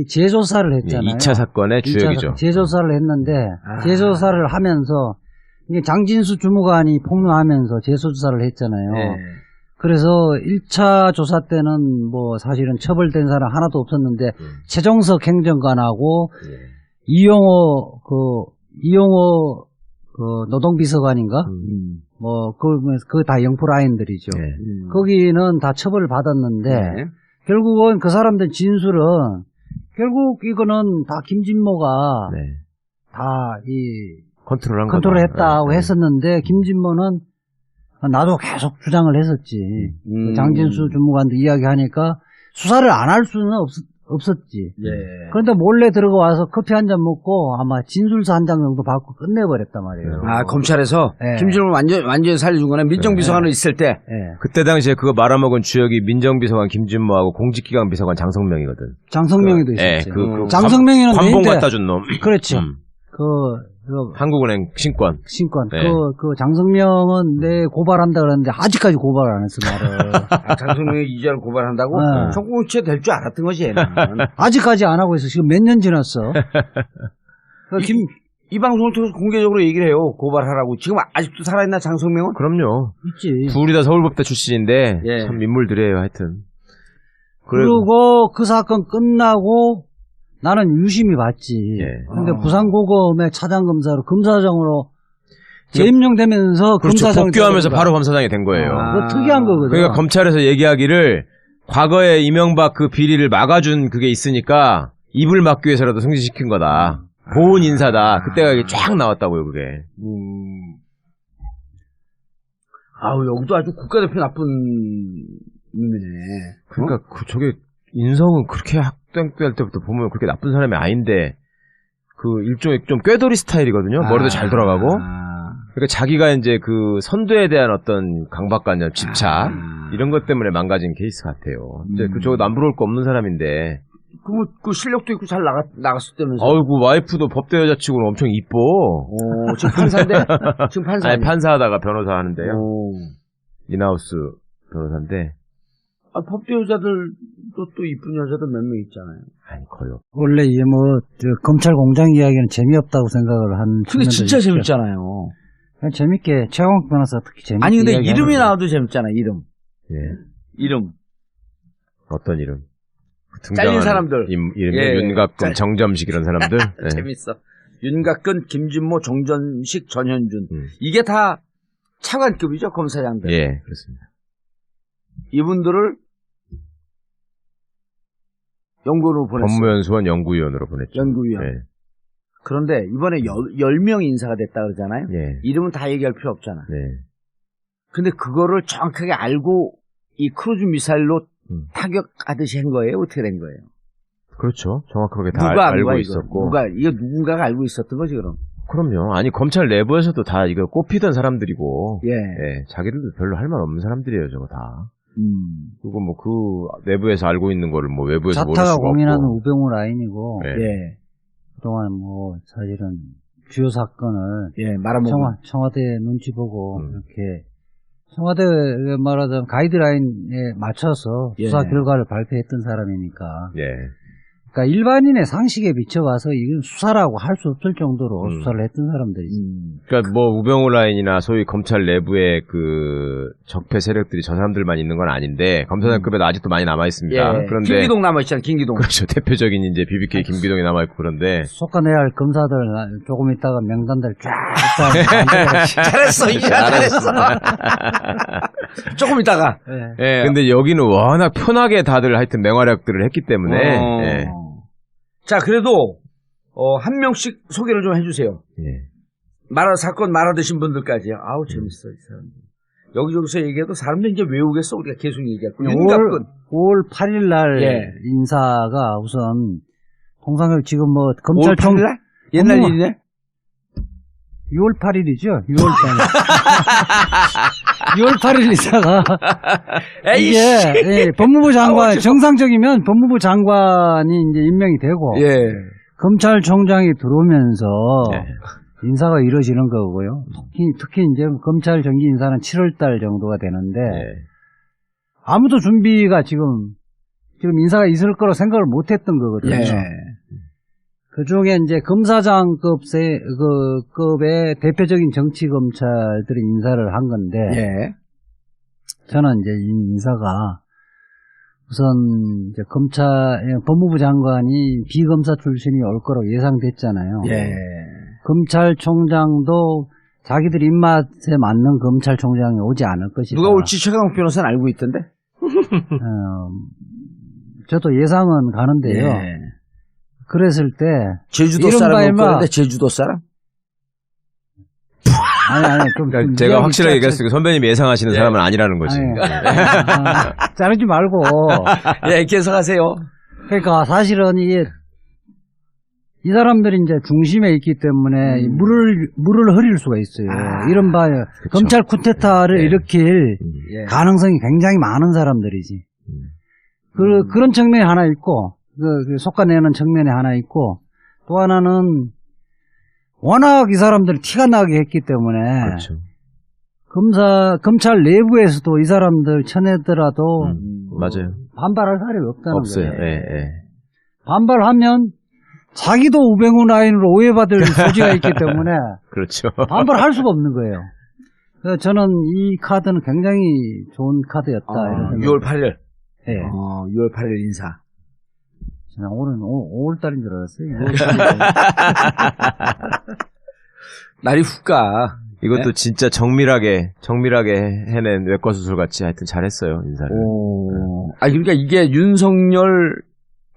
재조사를 했잖아요. 2차 사건의 주역이죠. 재조사를 했는데 재조사를 하면서 이게 장진수 주무관이 폭로하면서 재조사를 했잖아요. 네. 그래서 1차 조사 때는 뭐 사실은 처벌된 사람 하나도 없었는데 최종석 행정관하고 이용호 노동비서관인가? 그 다 영포 라인들이죠. 네. 거기는 다 처벌을 받았는데, 네. 결국은 그 사람들 진술은, 결국 이거는 다 김진모가 네. 다 컨트롤한 컨트롤 거다. 했다고 네. 했었는데, 김진모는 나도 계속 주장을 했었지. 그 장진수 주무관도 이야기하니까 수사를 안 할 수는 없었지. 예. 그런데 몰래 들어가서 커피 한 잔 먹고 아마 진술서 한 장 정도 받고 끝내버렸단 말이에요. 아, 검찰에서 네. 김진모를 완전히 살려준 거네. 민정비서관으로 있을 때. 예. 그때 당시에 그거 말아먹은 주역이 민정비서관 김진모하고 공직기강 비서관 장성명이거든. 장성명이도 있었지. 장성명이는 장성명이는 관봉 내인데- 갖다 준 놈. 그렇죠. 그 한국은행 신권. 신권. 네. 그 장성명은 내 고발한다 그러는데 아직까지 고발 안 했어, 말을. 장성명이 이자를 고발한다고? 네. 성공치에 될 줄 알았던 거지, 얘는. 아직까지 안 하고 있어. 지금 몇 년 지났어. 이 방송을 통해서 공개적으로 얘기를 해요. 고발하라고. 지금 아직도 살아있나, 장성명은? 그럼요. 있지. 둘이 다 서울법대 출신인데 예. 참 인물들이에요, 하여튼. 그리고 그 사건 끝나고 나는 유심히 봤지. 예. 근데 부산고검의 차장검사로 검사장으로 재임용되면서 그렇죠. 검사장이 복귀하면서 되는 바로 거야. 검사장이 된 거예요. 그거 특이한 거거든. 그러니까 검찰에서 얘기하기를 과거에 이명박 그 비리를 막아준 그게 있으니까 입을 막기 위해서라도 승진시킨 거다. 고운 인사다. 그때가 이게 쫙 나왔다고요, 그게. 아우, 여기도 아주 국가대표 나쁜 놈이네. 그러니까 저게 인성은 그렇게 학생때 때부터 보면 그렇게 나쁜 사람이 아닌데 그 일종의 좀 꾀돌이 스타일이거든요. 머리도 잘 돌아가고. 그러니까 자기가 이제 그 선두에 대한 어떤 강박관념, 집착 이런 것 때문에 망가진 케이스 같아요. 이제 저거 남부러울 거 없는 사람인데. 그 실력도 있고 잘 나갔을 때면서. 어이구 와이프도 법대 여자치고는 엄청 이뻐. 지금 판사인데? 지금 판사. 아니 판사하다가 변호사 하는데요. 오. 인하우스 변호사인데. 아, 법대 여자들도 또 이쁜 여자들 몇 명 있잖아요. 아니 거요. 원래 이게 검찰 공장 이야기는 재미없다고 생각을 한. 근데 진짜 있죠. 재밌잖아요. 그냥 재밌게 최강욱 변호사 특히 재밌게. 아니 근데 이야기하는 이름이 거예요. 나와도 재밌잖아. 이름. 예. 이름. 어떤 이름? 잘린 사람들. 이름이 예. 윤갑근, 정점식 이런 사람들. 예. 재밌어. 윤곽근, 김진모, 정전식, 전현준. 이게 다 차관급이죠, 검사장들. 예, 그렇습니다. 이분들을 연구로 보냈어요. 법무연수원 연구위원으로 보냈죠. 연구위원. 예. 그런데 이번에 10명 인사가 됐다 그러잖아요. 예. 이름은 다 얘기할 필요 없잖아. 네. 근데 그거를 정확하게 알고 이 크루즈 미사일로 타격하듯이 한 거예요? 어떻게 된 거예요? 그렇죠. 정확하게 다 누가 알고 이거? 있었고. 이거 누군가가 알고 있었던 거지, 그럼? 그럼요. 아니, 검찰 내부에서도 다 이거 꼽히던 사람들이고. 예. 예. 자기들도 별로 할 말 없는 사람들이에요, 저거 다. 그리고 뭐 그 내부에서 알고 있는 거를 뭐 외부에서 모를 자타가 수가 공인하는 없고. 우병우 라인이고. 예. 예. 그동안 사실은 주요 사건을 예, 말아먹은. 청와대 눈치 보고 이렇게 청와대 말하자면 가이드라인에 맞춰서 수사 예. 결과를 발표했던 사람이니까. 예. 그러니까 일반인의 상식에 비춰봐서 이건 수사라고 할 수 없을 정도로 수사를 했던 사람들이지. 그러니까 뭐 우병우 라인이나 소위 검찰 내부의 그 적폐 세력들이 저 사람들만 있는 건 아닌데 검사장급에도 아직도 많이 남아 있습니다. 예. 그런데 김기동 남아있잖아, 김기동. 그렇죠. 대표적인 이제 BBK 김기동이 남아 있고 그런데 속아내야 할 검사들 조금 있다가 명단들 쫙 만들어가지고. 잘했어, 이제 잘했어. 조금 있다가. 예. 근데 여기는 워낙 편하게 다들 하여튼 맹활약들을 했기 때문에 예. 자, 그래도 한 명씩 소개를 좀 해주세요. 예. 사건 말아드신 분들까지. 아우, 재밌어, 이 사람. 여기저기서 얘기해도 사람들 이제 외우겠어. 우리가 계속 얘기할 거야. 윤갑근. 5월 8일 날 예. 인사가 우선 통상적으로 지금 검찰청 5월 8일 날? 옛날 업무- 일이네? 6월 8일이죠. 6월 8일. 6월 8일 인사가 에이씨. 이게 법무부 장관 정상적이면 법무부 장관이 이제 임명이 되고 예. 검찰총장이 들어오면서 예. 인사가 이루어지는 거고요. 특히 이제 검찰 정기 인사는 7월 달 정도가 되는데 예. 아무도 준비가 지금 인사가 있을 거라고 생각을 못 했던 거거든요. 그 중에 이제 검사장급의 대표적인 정치 검찰들이 인사를 한 건데, 예. 저는 이제 이 인사가 우선 이제 법무부 장관이 비검사 출신이 올 거라고 예상됐잖아요. 예. 검찰총장도 자기들 입맛에 맞는 검찰총장이 오지 않을 것이다. 누가 올지 최강욱 변호사는 알고 있던데? 저도 예상은 가는데요. 예. 그랬을 때 제주도 이른바 사람 올 일마- 거는데 제주도 사람? 아니 좀 그러니까 제가 확실하게 얘기했으니까 선배님이 예상하시는 예. 사람은 아니라는 거지. 자르지 말고. 예, 계속하세요. 그러니까 사실은 이게 이 사람들이 이제 중심에 있기 때문에 이 물을 흐릴 수가 있어요. 이른바 검찰 쿠데타를 일으킬 예. 가능성이 굉장히 많은 사람들이지. 그런 측면이 하나 있고, 그 속아내는 측면이 하나 있고, 또 하나는 워낙 이 사람들이 티가 나게 했기 때문에 그렇죠. 검찰 내부에서도 이 사람들 쳐내더라도 맞아요. 반발할 사람이 없다는 없어요. 거예요. 예, 예. 반발하면 자기도 우병우 라인으로 오해받을 소지가 있기 때문에 그렇죠. 반발할 수가 없는 거예요. 그래서 저는 이 카드는 굉장히 좋은 카드였다. 이런 생각이 6월 8일. 예. 6월 8일 인사. 저는 오늘은 5월달인 줄 알았어요. 6월달에. 날이 훅 가. 이것도 진짜 정밀하게 해낸 외과 수술 같이 하여튼 잘했어요, 인사를. 그러니까 이게 윤석열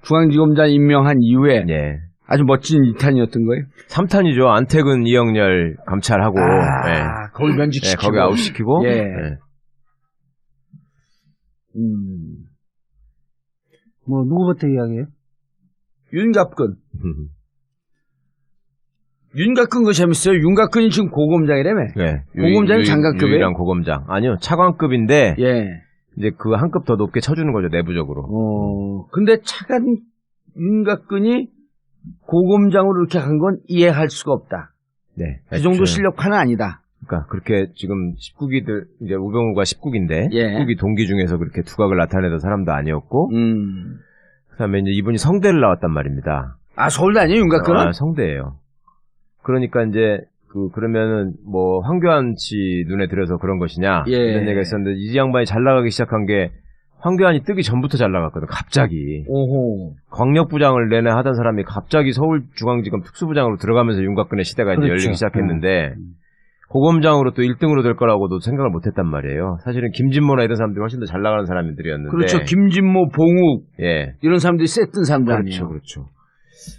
중앙지검장 임명한 이후에 예. 아주 멋진 2탄이었던 거예요? 3탄이죠. 안태근, 이영렬 감찰하고. 예. 거기 면직시키고. 예, 거기 아웃시키고. 예. 예. 뭐 누구부터 이야기해요? 윤갑근. 윤갑근 거 재밌어요. 윤갑근이 지금 고검장이라며. 예. 고검장이 장관급이에요? 유일한 고검장. 아니요. 차관급인데 예. 이제 그 한 급 더 높게 쳐주는 거죠, 내부적으로. 근데 차관 윤갑근이 고검장으로 이렇게 간 건 이해할 수가 없다. 네. 그 정도 실력파는 아니다. 그러니까 그렇게 지금 19기들 이제 우병우가 19기인데 예. 19기 동기 중에서 그렇게 두각을 나타내던 사람도 아니었고 그다음에 이제 이분이 성대를 나왔단 말입니다. 서울대 아니에요, 윤갑근은? 성대예요. 그러니까 이제 그러면은 뭐 황교안 씨 눈에 들어서 그런 것이냐 예. 이런 얘기가 있었는데 이 양반이 잘 나가기 시작한 게 황교안이 뜨기 전부터 잘 나갔거든. 갑자기. 오호. 광역부장을 내내 하던 사람이 갑자기 서울중앙지검 특수부장으로 들어가면서 윤곽근의 시대가 이제 그렇죠. 열리기 시작했는데 고검장으로 또 1등으로 될 거라고도 생각을 못했단 말이에요. 사실은 김진모나 이런 사람들이 훨씬 더 잘 나가는 사람들이었는데. 그렇죠. 김진모, 봉욱 예. 이런 사람들이 셌던 사람들 그렇죠, 아니에요. 그렇죠.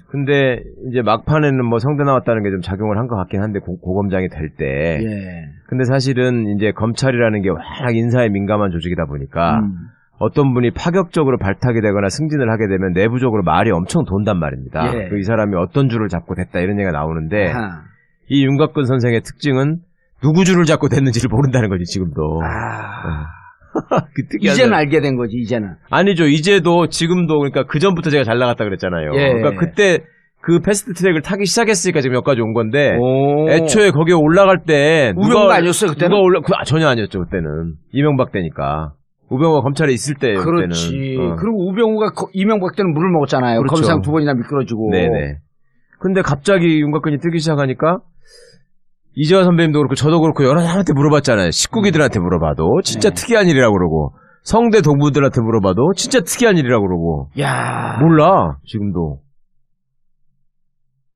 근데 이제 막판에는 뭐 성대 나왔다는 게 좀 작용을 한 것 같긴 한데 고검장이 될 때. 예. 근데 사실은 이제 검찰이라는 게 워낙 인사에 민감한 조직이다 보니까 어떤 분이 파격적으로 발탁이 되거나 승진을 하게 되면 내부적으로 말이 엄청 돈단 말입니다. 예. 이 사람이 어떤 줄을 잡고 됐다 이런 얘기가 나오는데 아하. 이 윤곽근 선생의 특징은 누구 줄을 잡고 됐는지를 모른다는 거지 지금도. 그 특이한 이제는 사람. 알게 된 거지, 이제는. 아니죠. 이제도 지금도 그러니까 그 전부터 제가 잘 나갔다 그랬잖아요. 예. 그러니까 그때 그 패스트 트랙을 타기 시작했으니까 지금 여기까지 온 건데 오. 애초에 거기에 올라갈 때 우병우가 아니었어요, 그때는? 전혀 아니었죠 그때는. 이명박 때니까. 우병우가 검찰에 있을 때예요. 그렇지. 그때는. 그리고 우병우가 이명박 때는 물을 먹었잖아요. 그렇죠. 검사장 2번이나 미끄러지고. 네네. 근데 갑자기 윤곽근이 뜨기 시작하니까 이재화 선배님도 그렇고 저도 그렇고 여러 사람한테 물어봤잖아요. 식구기들한테 물어봐도 진짜 특이한 일이라고 그러고 성대 동부들한테 물어봐도 진짜 특이한 일이라고 그러고 야, 몰라 지금도.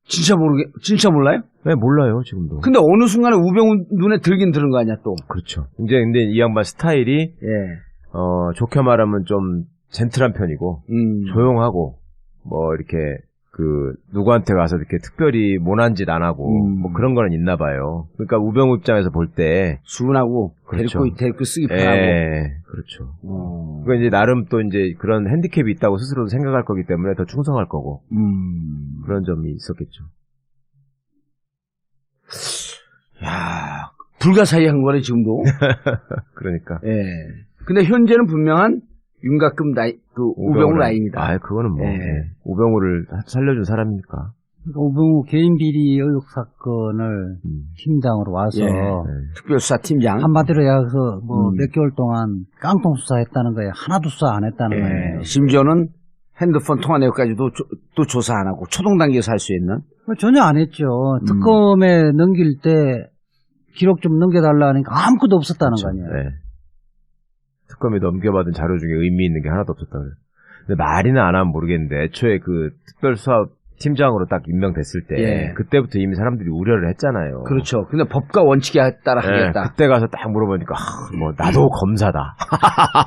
진짜 몰라요? 네 몰라요 지금도. 근데 어느 순간에 우병우 눈에 들긴 들은 거 아니야 또. 그렇죠. 이제 근데 이 양반 스타일이 예. 좋게 말하면 좀 젠틀한 편이고 조용하고 뭐 이렇게 그 누구한테 가서 이렇게 특별히 모난 짓 안 하고 뭐 그런 거는 있나 봐요. 그러니까 우병우 입장에서 볼 때 수근하고 그렇죠. 데리고 쓰기 편하고. 예, 그렇죠. 그러니까 이제 나름 또 이제 그런 핸디캡이 있다고 스스로도 생각할 거기 때문에 더 충성할 거고 그런 점이 있었겠죠. 야, 불가사의한 거네 지금도. 그러니까. 예. 근데 현재는 분명한 윤곽금 우병우 라인이다. 아, 그거는 뭐 예. 우병우를 살려준 사람이니까. 우병우 개인 비리 의혹 사건을 팀장으로 와서 예. 특별수사팀장. 한마디로 해서 뭐 몇 개월 동안 깡통 수사했다는 거예요. 하나도 수사 안 했다는 거예요. 심지어는 핸드폰 통화 내역까지도 또 조사 안 하고 초동 단계에서 할 수 있는. 전혀 안 했죠. 특검에 넘길 때 기록 좀 넘겨달라 하니까 아무것도 없었다는 그렇죠. 거 아니에요. 네. 특검이 넘겨받은 자료 중에 의미 있는 게 하나도 없었다 그래. 근데 말이나 안 하면 모르겠는데 애초에 그 특별수사 팀장으로 딱 임명됐을 때 예. 그때부터 이미 사람들이 우려를 했잖아요. 그렇죠. 근데 법과 원칙에 따라 예, 하겠다. 그때 가서 딱 물어보니까 뭐 나도 검사다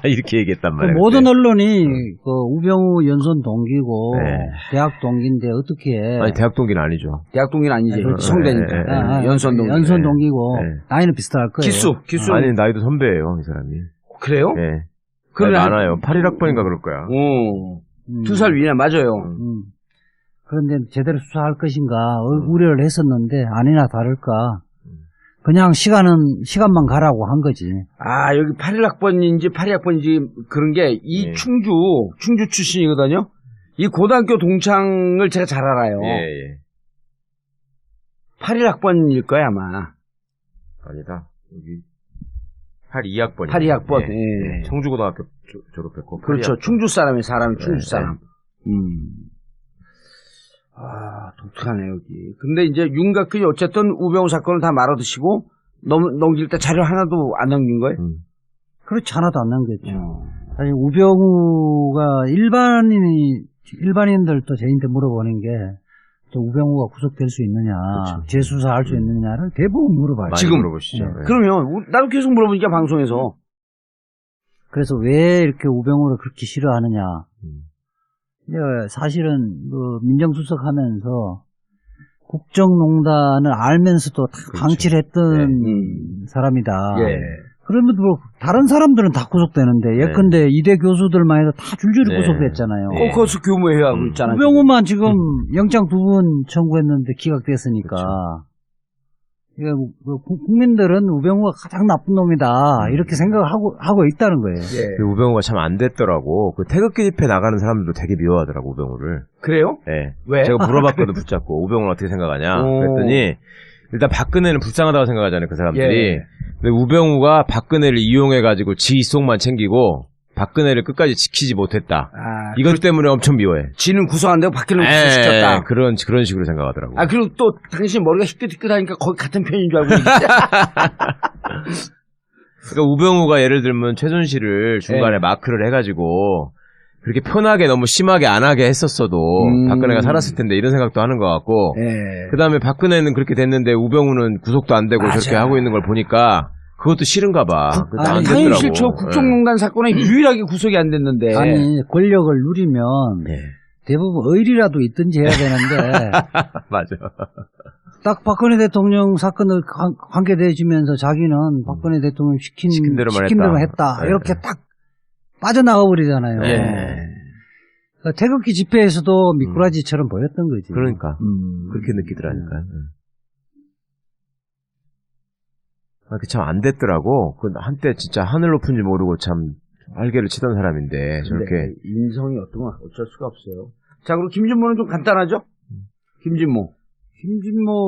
이렇게 얘기했단 그 말이야. 모든 그때. 언론이 그 우병우 연수원 동기고 네. 대학 동기인데 어떻게 아니 대학 동기는 아니죠. 대학 동기는 아니지. 그렇죠. 성대니까. 연수원 동기. 연수원 동기고 네. 나이는 비슷할 거예요. 기수. 아니 나이도 선배예요 이 사람이. 그래요? 예. 그래. 많아요. 81학번인가 그럴 거야. 오. 2살 위냐, 맞아요. 그런데 제대로 수사할 것인가 우려를 했었는데 아니나 다를까 그냥 시간만 가라고 한 거지. 아, 여기 81학번인지 82학번인지 그런 게 이 예. 충주 출신이거든요. 이 고등학교 동창을 제가 잘 알아요. 예. 81학번일 거야, 아마. 아니다. 여기 82학번이요. 82학번. 예. 예. 청주고등학교 졸업했고. 그렇죠. 82학번. 충주 사람이 충주 네, 사람. 아, 독특하네, 여기. 근데 이제 윤곽근이 어쨌든 우병우 사건을 다 말아드시고 넘길 때 자료 하나도 안 넘긴 거예요? 그렇지 하나도 안 남겼죠. 사실 우병우가 일반인들도 저희한테 물어보는 게 또 우병우가 구속될 수 있느냐, 그렇죠. 재수사할 수 있느냐를 대부분 물어봐요. 많이 지금 물어보시죠. 네. 예. 그러면 나도 계속 물어보니까 방송에서 그래서 왜 이렇게 우병우를 그렇게 싫어하느냐. 이제 사실은 그 민정수석하면서 국정농단을 알면서도 다 그렇죠. 방치를 했던 사람이다. 그러면 뭐 다른 사람들은 다 구속되는데 예컨대 이대 교수들만 해도 다 줄줄이 네. 구속됐잖아요. 네. 코커스 교무회하고 있잖아요. 우병우만 지금 영장 2번 청구했는데 기각됐으니까. 그렇죠. 이게 국민들은 우병우가 가장 나쁜 놈이다 이렇게 생각하고 있다는 거예요. 예. 근데 우병우가 참 안 됐더라고. 그 태극기 집회 나가는 사람들도 되게 미워하더라고 우병우를. 그래요? 예. 왜? 제가 물어봤거든 붙잡고 우병우는 어떻게 생각하냐. 오. 그랬더니 일단 박근혜는 불쌍하다고 생각하잖아요 그 사람들이. 예. 근데 우병우가 박근혜를 이용해가지고 지 이속만 챙기고 박근혜를 끝까지 지키지 못했다. 아, 이것 때문에 엄청 미워해. 지는 구속 안 되고 박근혜는 구속시켰다. 그런 식으로 생각하더라고. 아, 그리고 또 당신 머리가 희끗희끗하니까 거의 같은 편인 줄 알고 있지. 그러니까 우병우가 예를 들면 최순실을 중간에 예. 마크를 해가지고 그렇게 편하게 너무 심하게 안 하게 했었어도 박근혜가 살았을 텐데 이런 생각도 하는 것 같고 예. 그 다음에 박근혜는 그렇게 됐는데 우병우는 구속도 안 되고 맞아. 저렇게 하고 있는 걸 보니까 그것도 싫은가 봐. 그것도 안 됐더라고. 한일실초 국정농단 사건에 유일하게 구속이 안 됐는데. 아니 권력을 누리면 예. 대부분 의리라도 있든지 해야 되는데 맞아. 딱 박근혜 대통령 사건을 관계돼주면서 자기는 박근혜 대통령 시킨 대로만 했다. 예. 이렇게 딱 빠져나가 버리잖아요. 예. 그러니까 태극기 집회에서도 미꾸라지처럼 보였던 거지. 그러니까 그렇게 느끼더라니까. 참 안 됐더라고. 그 한때 진짜 하늘 높은지 모르고 참 활개를 치던 사람인데 저렇게 인성이 어떤 건 어쩔 수가 없어요. 자, 그리고 김진모는 좀 간단하죠? 김진모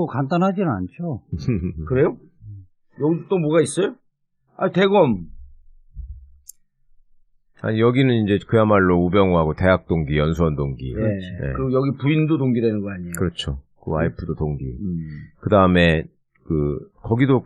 간단하진 않죠. 그래요? 여기 또 뭐가 있어요? 아, 대검. 아니 여기는 이제 그야말로 우병우하고 대학 동기, 연수원 동기. 예. 예. 그리고 여기 부인도 동기라는 거 아니에요? 그렇죠. 그 와이프도 동기. 그 다음에 거기도